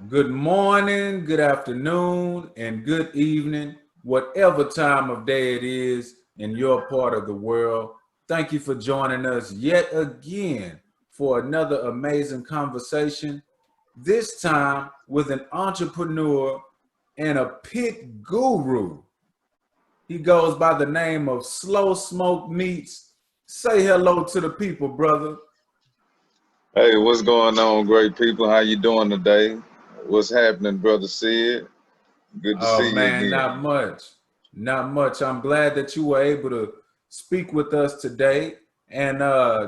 Good morning, good afternoon, and good evening, whatever time of day it is in your part of the world. Thank you for joining us yet again for another amazing conversation, this time with an entrepreneur and a pit guru. He goes by the name of Slow Smoke Meats. Say hello to the people, brother. Hey, what's going on, great people? How you doing today? What's happening, brother Sid? Good to Oh see you man, not again. much. Not much. I'm glad that you were able to speak with us today and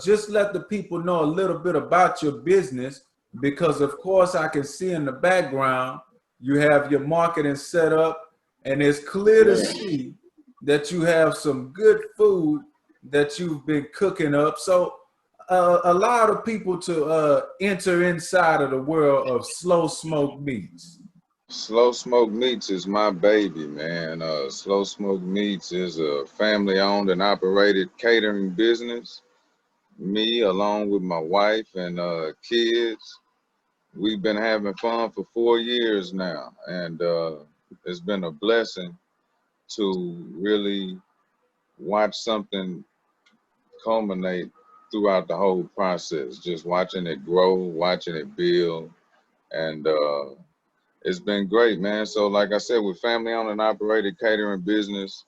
just let the people know a little bit about your business because of course I can see in the background you have your marketing set up and it's clear to Yeah. see that you have some good food that you've been cooking up. So allow the people to enter inside of the world of slow smoke meats. Slow Smoke Meats is my baby, man. Slow Smoke Meats is a family owned and operated catering business. Me, along with my wife and kids, we've been having fun for 4 years now. And it's been a blessing to really watch something culminate throughout the whole process, just watching it grow, watching it build, and it's been great, man. So, like I said, we're family owned and operated catering business.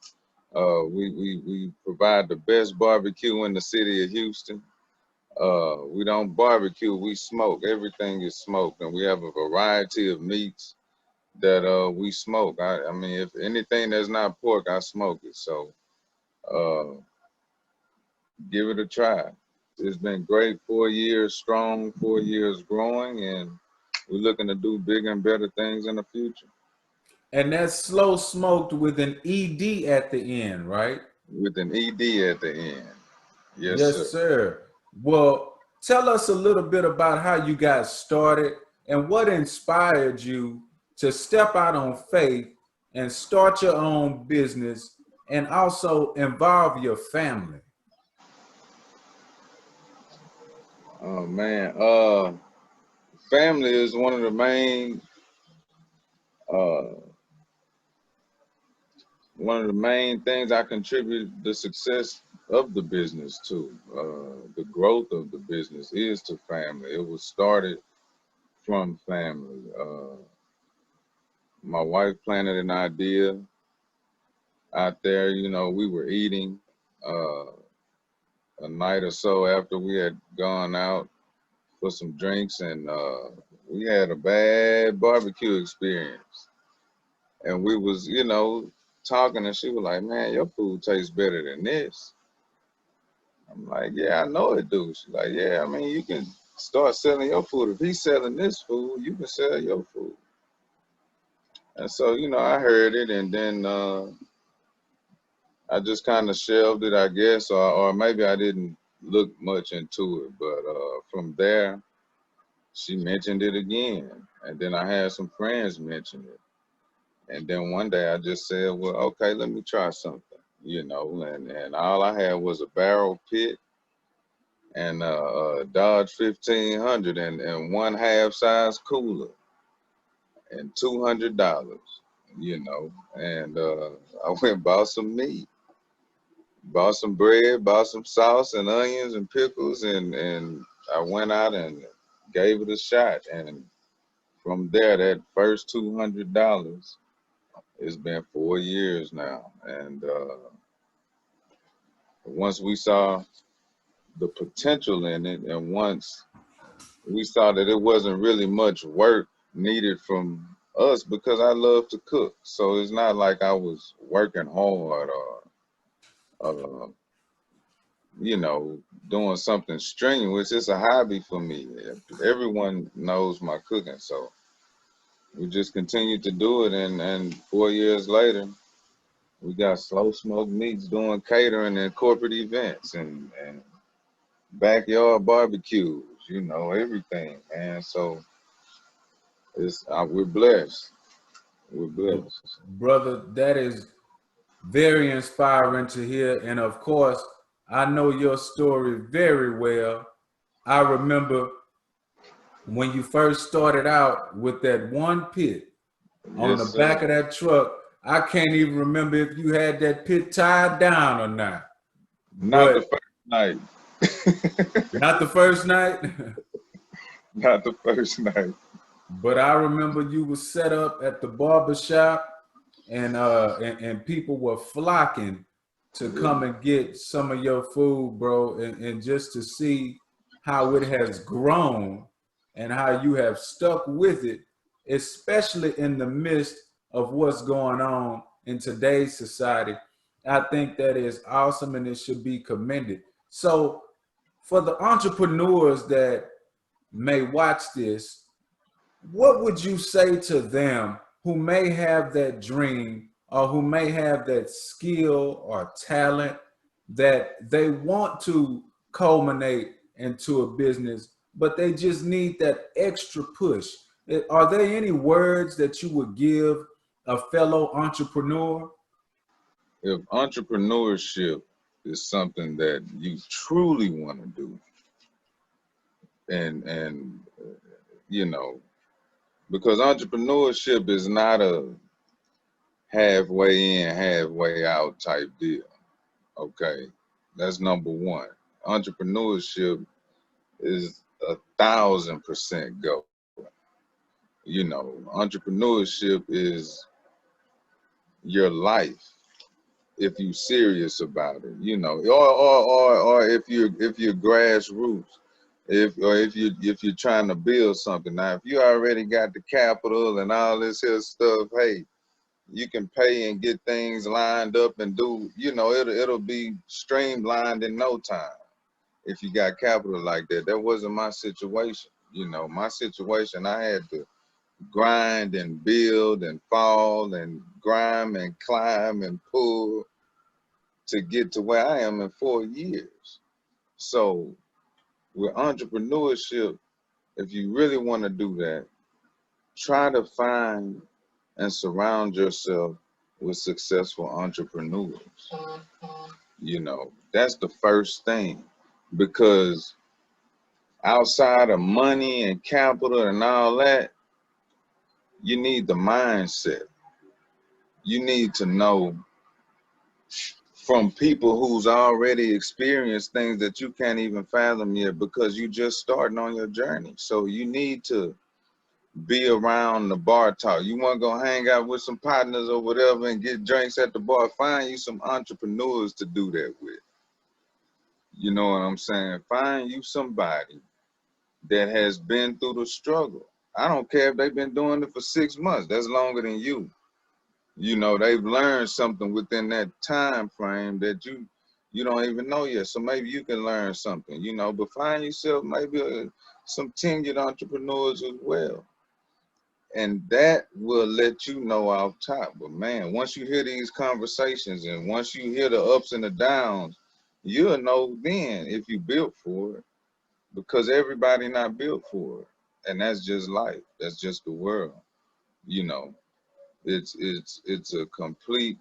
We provide the best barbecue in the city of Houston. We don't barbecue, we smoke. Everything is smoked, and we have a variety of meats that we smoke. I mean, if anything that's not pork, I smoke it. So, uh, give it a try. It's been great, 4 years strong, 4 years growing, and we're looking to do bigger and better things in the future And that's slow smoked with an ED at the end, right? with an ED at the end. Yes, sir. Yes, sir. Well, tell us a little bit about how you got started and what inspired you to step out on faith and start your own business and also involve your family. Oh man, family is one of the uh, main things I contribute the success of the business to. The growth of the business is to family. It was started from family. My wife planted an idea out there. You know, we were eating uh, a night or so after we had gone out for some drinks, and we had a bad barbecue experience. And we was, talking, and she was like, "Man, your food tastes better than this." I'm like, "Yeah, I know it do." She's like, "Yeah, I mean, you can start selling your food. If he's selling this food, you can sell your food." And so, I heard it, and then I just kind of shelved it, I guess, or maybe I didn't look much into it. But from there, she mentioned it again, and then I had some friends mention it. And then one day I just said, "Well, okay, let me try something," and all I had was a barrel pit and a Dodge 1500 and one half size cooler and $200, and I went and bought some meat, bought some bread, bought some sauce and onions and pickles, and I went out and gave it a shot. And from there, that first $200, it's been 4 years now. And once we saw the potential in it, and once we saw that it wasn't really much work needed from us, because I love to cook. So it's not like I was working hard or, uh, doing something strenuous. It's a hobby for me. Everyone knows my cooking. So we just continued to do it. And 4 years later, we got Slow Smoke Meats doing catering and corporate events and backyard barbecues, everything, man. So we're blessed. We're blessed. Brother, that is very inspiring to hear. And of course, I know your story very well. I remember when you first started out with that one pit on Yes, the sir. back of that truck. I can't even remember if you had that pit tied down or not. Not the But first night. not the first night. Not the first night. But I remember you were set up at the barber shop, and people were flocking to come Really. and get some of your food, bro, and just to see how it has grown and how you have stuck with it, especially in the midst of what's going on in today's society. I think that is awesome and it should be commended. So, for the entrepreneurs that may watch this, what would you say to them who may have that dream or who may have that skill or talent that they want to culminate into a business, but they just need that extra push? Are there any words that you would give a fellow entrepreneur? If entrepreneurship is something that you truly want to do, and you know, because entrepreneurship is not a halfway in, halfway out type deal. Okay, that's number one. Entrepreneurship is 1,000% go. Entrepreneurship is your life if you serious about it. Or if you're grassroots, if you're trying to build something. Now, if you already got the capital and all this here stuff, hey, you can pay and get things lined up and do. It'll be streamlined in no time if you got capital like that. That wasn't my situation. My situation, I had to grind and build and fall and grind and climb and pull to get to where I am in 4 years. So with entrepreneurship, if you really want to do that, try to find and surround yourself with successful entrepreneurs. That's the first thing, because outside of money and capital and all that, you need the mindset. You need to know from people who's already experienced things that you can't even fathom yet, because you just starting on your journey. So you need to be around the bar talk. You want to go hang out with some partners or whatever and get drinks at the bar, find you some entrepreneurs to do that with. You know what I'm saying? Find you somebody that has been through the struggle. I don't care if they've been doing it for 6 months. That's longer than you. They've learned something within that time frame that you don't even know yet. So maybe you can learn something, but find yourself maybe some tenured entrepreneurs as well. And that will let you know off top. But man, once you hear these conversations and once you hear the ups and the downs, you'll know then if you built for it, because everybody not built for it. And that's just life. That's just the world. You know, it's a complete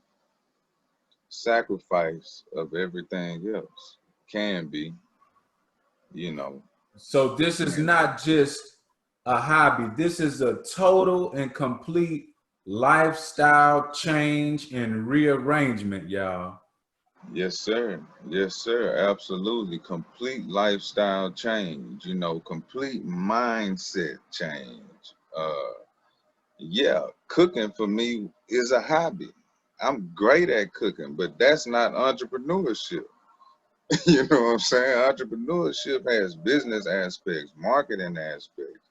sacrifice of everything else. Can be, you know, So this is can be. not just a hobby. This is a total and complete lifestyle change and rearrangement, y'all. Yes, sir. Yes, sir. Absolutely. Complete lifestyle change, complete mindset change. Yeah, cooking for me is a hobby. I'm great at cooking, but that's not entrepreneurship. You know what I'm saying? Entrepreneurship has business aspects, marketing aspects,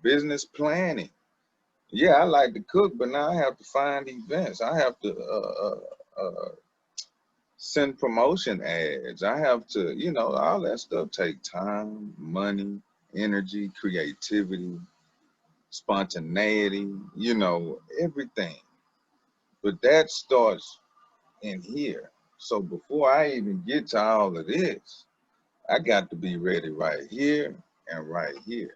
business planning. Yeah, I like to cook, but now I have to find events. I have to send promotion ads. I have to, all that stuff take time, money, energy, creativity, spontaneity, everything. But that starts in here. So before I even get to all of this, I got to be ready right here and right here.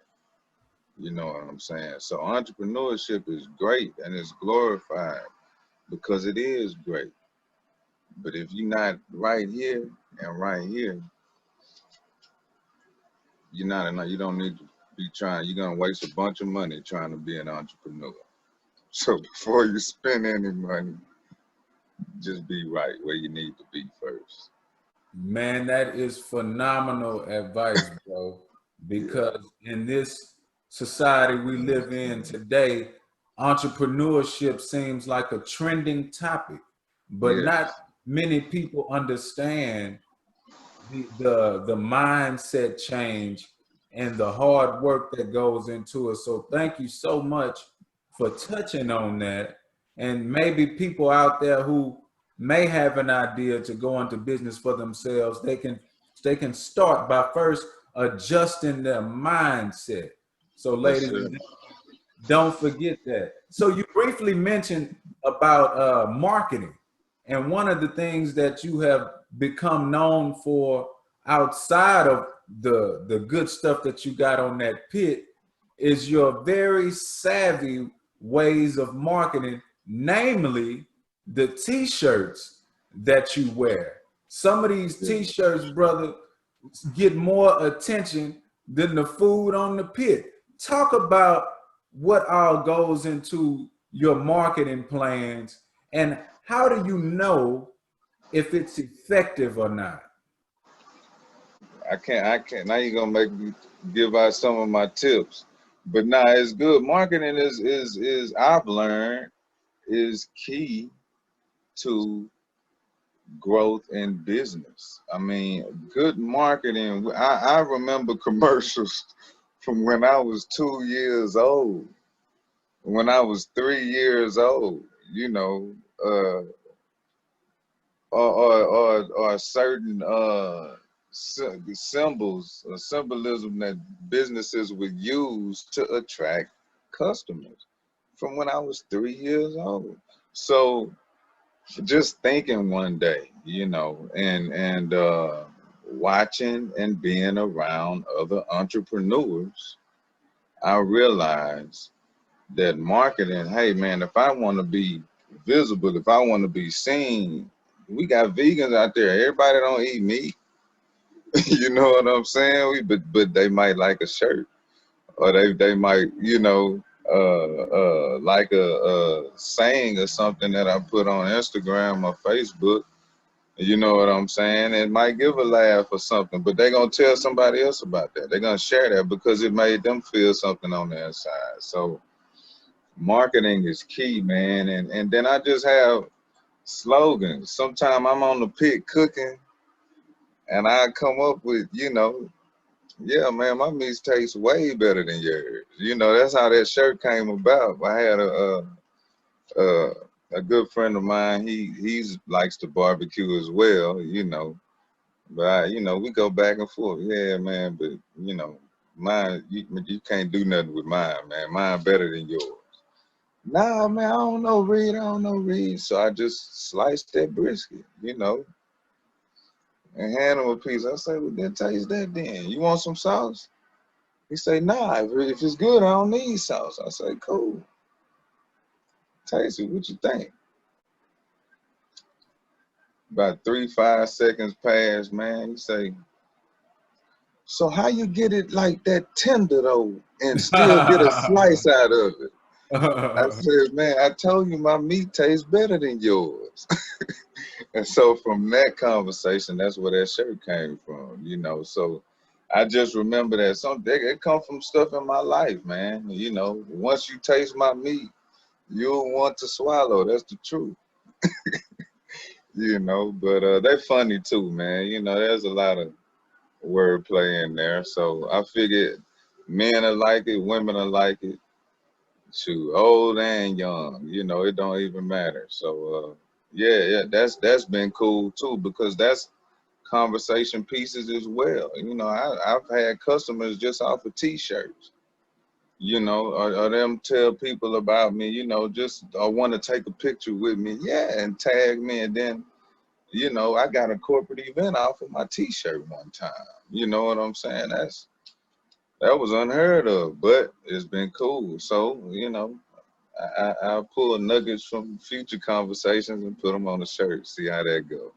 You know what I'm saying? So entrepreneurship is great and it's glorified because it is great. But if you're not right here and right here, You don't need to be trying. You're gonna waste a bunch of money trying to be an entrepreneur. So before you spend any money, just be right where you need to be first. Man, that is phenomenal advice, bro. Yeah. Because in this society we live in today, entrepreneurship seems like a trending topic, but not Yes. many people understand the mindset change and the hard work that goes into it. So thank you so much for touching on that. And maybe people out there who may have an idea to go into business for themselves, they can start by first adjusting their mindset. So Yes, ladies sir. and don't forget that. So you briefly mentioned about marketing, and one of the things that you have become known for outside of the good stuff that you got on that pit is your very savvy ways of marketing, namely the t-shirts that you wear. Some of these Yeah. t-shirts, brother, get more attention than the food on the pit. Talk about what all goes into your marketing plans and how do you know if it's effective or not? I can't. Now you're gonna make me give out some of my tips. But nah, it's good. Marketing is I've learned is key to growth in business. I mean, good marketing. I remember commercials from when I was 2 years old, when I was 3 years old. You know, or certain symbols or symbolism that businesses would use to attract customers from when I was 3 years old. So just thinking one day, and watching and being around other entrepreneurs, I realized that marketing, hey man, if I want to be visible, if I want to be seen, we got vegans out there. Everybody don't eat meat. You know what I'm saying? But they might like a shirt, or they might like a saying or something that I put on Instagram or Facebook. You know what I'm saying? It might give a laugh or something, but they're gonna tell somebody else about that. They're gonna share that because it made them feel something on their side. So marketing is key, man. And then I just have slogans. Sometimes I'm on the pit cooking and I come up with, yeah, man, my meats taste way better than yours. That's how that shirt came about. I had a, a good friend of mine. He's likes to barbecue as well. But we go back and forth. Yeah, man, but mine, you can't do nothing with mine, man. Mine better than yours. Nah, man, I don't know, Reed. I don't know, Reed. So I just sliced that brisket, and hand him a piece. I say, well, then taste that then. You want some sauce? He say, nah, if it's good, I don't need sauce. I say, cool. Taste it. What you think? About 3, 5 seconds pass, man. He say, so how you get it like that tender though and still get a slice out of it? I said, man, I told you my meat tastes better than yours. And so from that conversation, that's where that shirt came from. So I just remember that it come from stuff in my life, man. Once you taste my meat, you'll want to swallow. That's the truth. But they're funny too, man. There's a lot of wordplay in there. So I figured men are like it, women are like it. Shoot, old and young, it don't even matter. So yeah, that's been cool too because that's conversation pieces as well. I've had customers just off of t-shirts, or them tell people about me, just I want to take a picture with me, yeah, and tag me, and then I got a corporate event off of my t-shirt one time. You know what I'm saying? That was unheard of, but it's been cool. So I'll pull nuggets from future conversations and put them on the shirt. See how that go.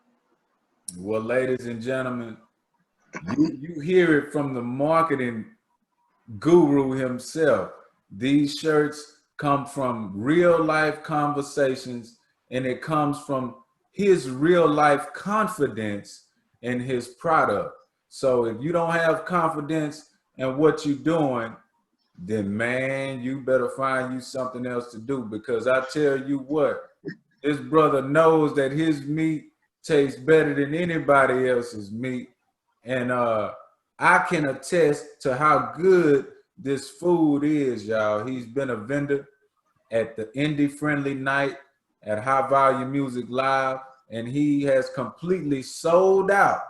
Well, ladies and gentlemen, You hear it from the marketing guru himself. These shirts come from real life conversations, and it comes from his real life confidence in his product. So if you don't have confidence in what you're doing, then man, you better find you something else to do, because I tell you what, this brother knows that his meat tastes better than anybody else's meat. And I can attest to how good this food is, y'all. He's been a vendor at the Indie Friendly Night at High Volume Music Live, and he has completely sold out.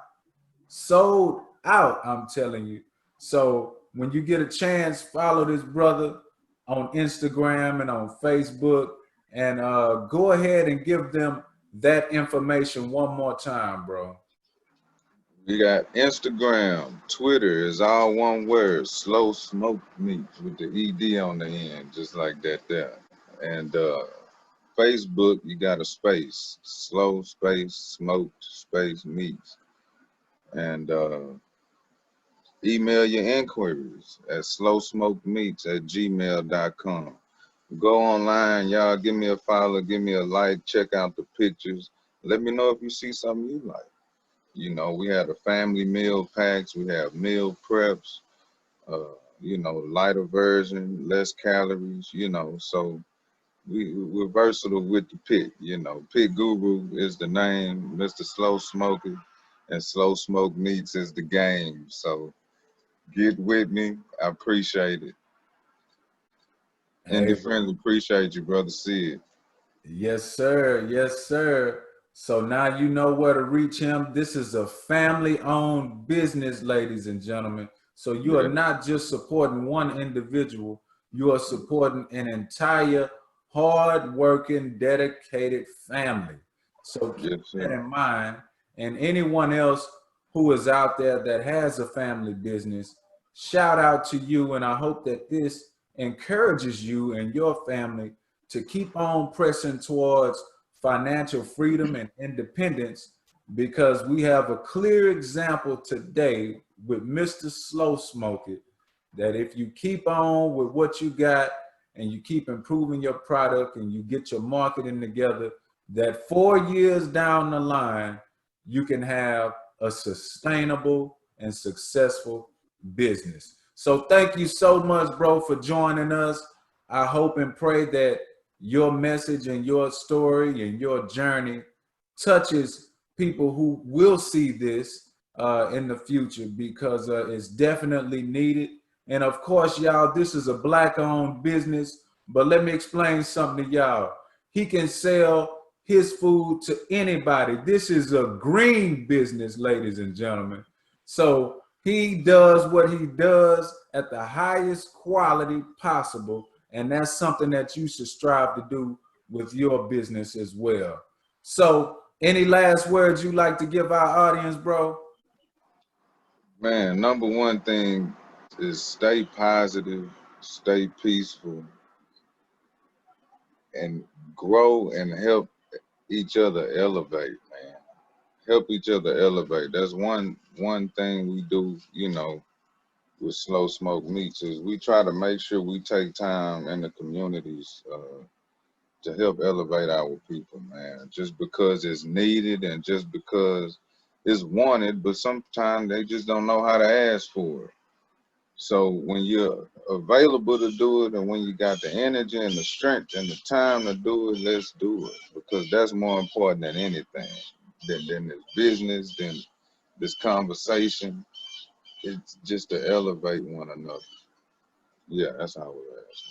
Sold out, I'm telling you. So when you get a chance, follow this brother on Instagram and on Facebook, and go ahead and give them that information one more time, bro. We got Instagram, Twitter is all one word, Slow Smoke Meats with the ED on the end, just like that there. And Facebook, you got a space, slow space, smoked space meats. And email your inquiries at slowsmokemeats@gmail.com. Go online, y'all. Give me a follow, give me a like, check out the pictures. Let me know if you see something you like. You know, we have the family meal packs, we have meal preps, lighter version, less calories, so we're versatile with the pick, Pick Guru is the name, Mr. Slow Smoker, and Slow Smoke Meats is the game. So get with me. I appreciate it. Hey, Indie Friendly, appreciate you, brother Sid. yes, sir. Yes, sir. So now you know where to reach him. This is a family-owned business, ladies and gentlemen. So you are Yeah, not just supporting one individual, you are supporting an entire hard-working, dedicated family. So keep yes, that sir. in mind. And anyone else who is out there that has a family business, shout out to you. And I hope that this encourages you and your family to keep on pressing towards financial freedom and independence, because we have a clear example today with Mr. Slow Smoke It, that if you keep on with what you got and you keep improving your product and you get your marketing together, that 4 years down the line, you can have a sustainable and successful business. So thank you so much, bro, for joining us. I hope and pray that your message and your story and your journey touches people who will see this in the future, because it's definitely needed. And of course, y'all, this is a black-owned business, but let me explain something to y'all. He can sell his food to anybody. This is a green business, ladies and gentlemen. So he does what he does at the highest quality possible, and that's something that you should strive to do with your business as well. So, any last words you like to give our audience, bro? Man, number one thing is stay positive, stay peaceful, and grow and help each other elevate, man. Help each other elevate. That's one thing we do, with Slow Smoke Meats is we try to make sure we take time in the communities to help elevate our people, man. Just because it's needed and just because it's wanted, but sometimes they just don't know how to ask for it. So when you're available to do it and when you got the energy and the strength and the time to do it, let's do it, because that's more important than anything, than this business, than this conversation. It's just to elevate one another. Yeah, that's how I would ask.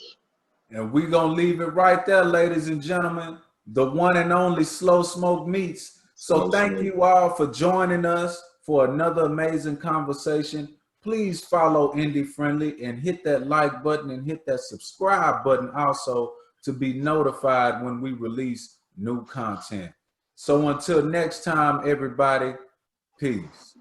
And we're going to leave it right there, ladies and gentlemen. The one and only Slow Smoke Meats. So Slow thank Smoke. you all for joining us for another amazing conversation. Please follow Indie Friendly and hit that like button and hit that subscribe button also to be notified when we release new content. So until next time, everybody, peace.